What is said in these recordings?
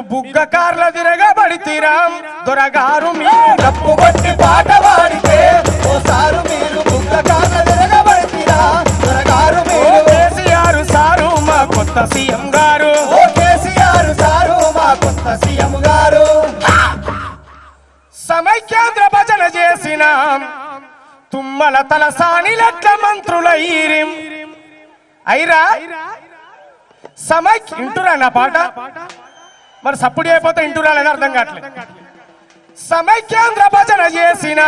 బుగ్గ కార్ల తిరగబడితీరా దొరగారు మీరు డప్పు కొట్టి పాట పాడితే ఓసారు మీరు బుగ్గ కార్ల తిరగబడితీరా దొరగారు మీరు కేసీఆర్ సారు మా కొత్త సీఎం గారు ఓ కేసీఆర్ సారు మా కొత్త సీఎం గారు సమైక్యాంధ్ర భజన చేసిన తుమ్మల తలసాని లట్ల మంత్రులైరిం అయిరా ఇంటురా నా పాట మరి సప్పుడు అయిపోతే ఇంటురాలని అర్థం కావట్లేదు. సమైక్యాంధ్ర భజన చేసిన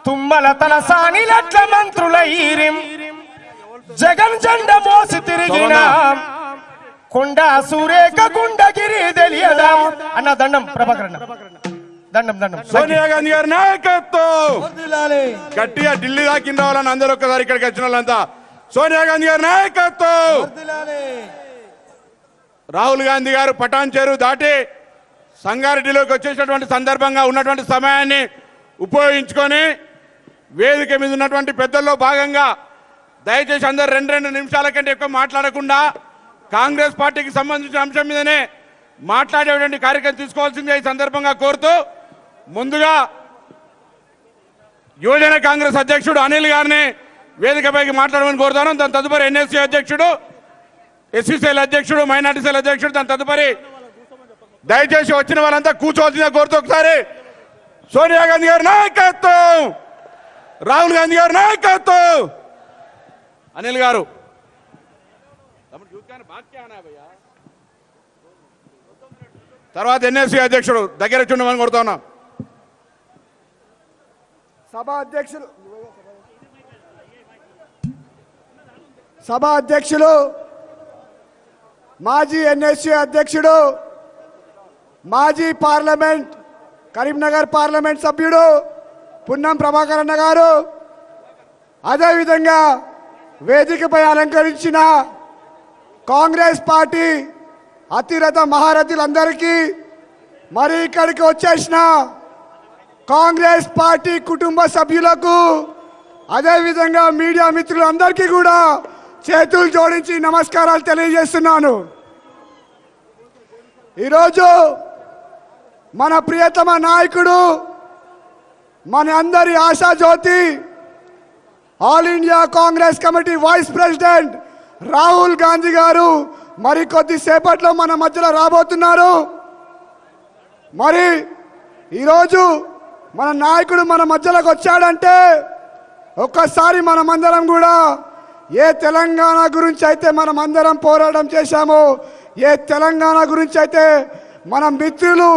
తుమ్మల తలసాని లట్ల మంత్రులైరిం జగన్ జెండ మోసి తిరిగిన కొండ సూరేఖ గుండగిరి తెలియదా అన్న దండం ప్రభాకర్ దండం దండం. సోనియా గాంధీ గారి నాయకత్వం గట్టిగా ఢిల్లీ దాకా రావాలని అందరూ ఒక్కసారి ఇక్కడికి వచ్చిన వాళ్ళంతా సోనియా గాంధీ గారి నాయకత్వం. రాహుల్ గాంధీ గారు పటాన్ చెరువు దాటి సంగారెడ్డిలోకి వచ్చేసినటువంటి సందర్భంగా ఉన్నటువంటి సమయాన్ని ఉపయోగించుకొని వేదిక మీద ఉన్నటువంటి పెద్దల్లో భాగంగా దయచేసి అందరు రెండు నిమిషాల కంటే ఎక్కువ మాట్లాడకుండా కాంగ్రెస్ పార్టీకి సంబంధించిన అంశం మీదనే మాట్లాడేటువంటి కార్యక్రమం తీసుకోవాల్సిందే ఈ సందర్భంగా కోరుతూ ముందుగా యువజన కాంగ్రెస్ అధ్యక్షుడు అనిల్ గారిని వేదికపైకి మాట్లాడమని కోరుతాను. దాని తదుపరి ఎన్ఎస్సీ అధ్యక్షుడు, ఎస్సీసీఎల్ అధ్యక్షుడు, మైనార్టీ సెల్ అధ్యక్షుడు, దాని తదుపరి దయచేసి వచ్చిన వాళ్ళంతా కూర్చోవలసిందిగా కోరుతూ ఒకసారి సోనియా గాంధీ గారి నాయకత్వం, రాహుల్ గాంధీ గారి నాయకత్వం. అనిల్ గారు తర్వాత ఎన్ఎస్సీ అధ్యక్షుడు దగ్గర చూడమని కోరుతా ఉన్నాం. సభ అధ్యక్షులు మాజీ ఎన్ఎస్సీ అధ్యక్షుడు, మాజీ పార్లమెంట్ కరీంనగర్ పార్లమెంట్ సభ్యుడు పున్నం ప్రభాకర్ అన్న గారు, అదేవిధంగా వేదికపై అలంకరించిన కాంగ్రెస్ పార్టీ అతిరథ మహారథులందరికీ, మరి ఇక్కడికి వచ్చేసిన కాంగ్రెస్ పార్టీ కుటుంబ సభ్యులకు, అదేవిధంగా మీడియా మిత్రులందరికీ కూడా చేతులు జోడించి నమస్కారాలు తెలియజేస్తున్నాను. ఈరోజు మన ప్రియతమ నాయకుడు, మన అందరి ఆశాజ్యోతి, all India Congress committee vice president Rahul Gandhi గారు మరి కొద్దిసేపట్లో మన మధ్యలో రాబోతున్నారు. మరి ఈరోజు మన నాయకుడు మన మధ్యలోకి వచ్చాడంటే ఒక్కసారి మనమందరం కూడా ఏ తెలంగాణ గురించి అయితే మనం అందరం పోరాటం చేశామో, ఏ తెలంగాణ గురించి అయితే మన మిత్రులు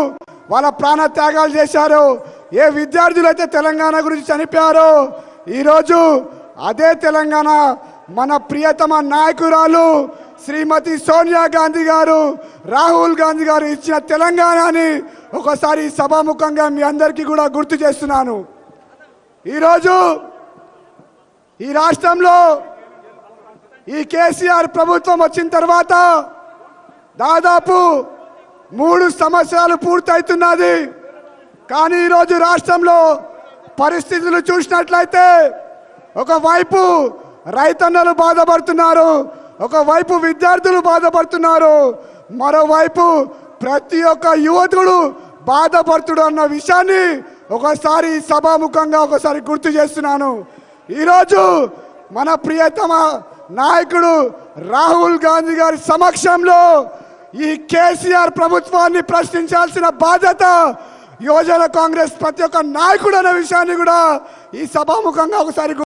వాళ్ళ ప్రాణ త్యాగాలు చేశారో, ఏ విద్యార్థులు అయితే తెలంగాణ గురించి చనిపోయారో, ఈరోజు అదే తెలంగాణ మన ప్రియతమ నాయకురాలు శ్రీమతి సోనియా గాంధీ గారు, రాహుల్ గాంధీ గారు ఇచ్చిన తెలంగాణని ఒకసారి సభాముఖంగా మీ అందరికీ కూడా గుర్తు చేస్తున్నాను. ఈరోజు ఈ రాష్ట్రంలో ఈ కేసీఆర్ ప్రభుత్వం వచ్చిన తర్వాత దాదాపు 3 సంవత్సరాలు పూర్తవుతున్నది. కానీ ఈరోజు రాష్ట్రంలో పరిస్థితులు చూసినట్లయితే ఒకవైపు రైతన్నలు బాధపడుతున్నారు, ఒకవైపు విద్యార్థులు బాధపడుతున్నారు, మరోవైపు ప్రతి ఒక్క యువతుడు బాధపడుతుడు అన్న విషయాన్ని ఒకసారి సభాముఖంగా ఒకసారి గుర్తు చేస్తున్నాను. ఈరోజు మన ప్రియతమ నాయకుడు రాహుల్ గాంధీ గారి సమక్షంలో ఈ కేసీఆర్ ప్రభుత్వాన్ని ప్రశ్నించాల్సిన బాధ్యత యువజన కాంగ్రెస్ ప్రతి ఒక్క నాయకుడు అనే విషయాన్ని కూడా ఈ సభాముఖంగా ఒకసారి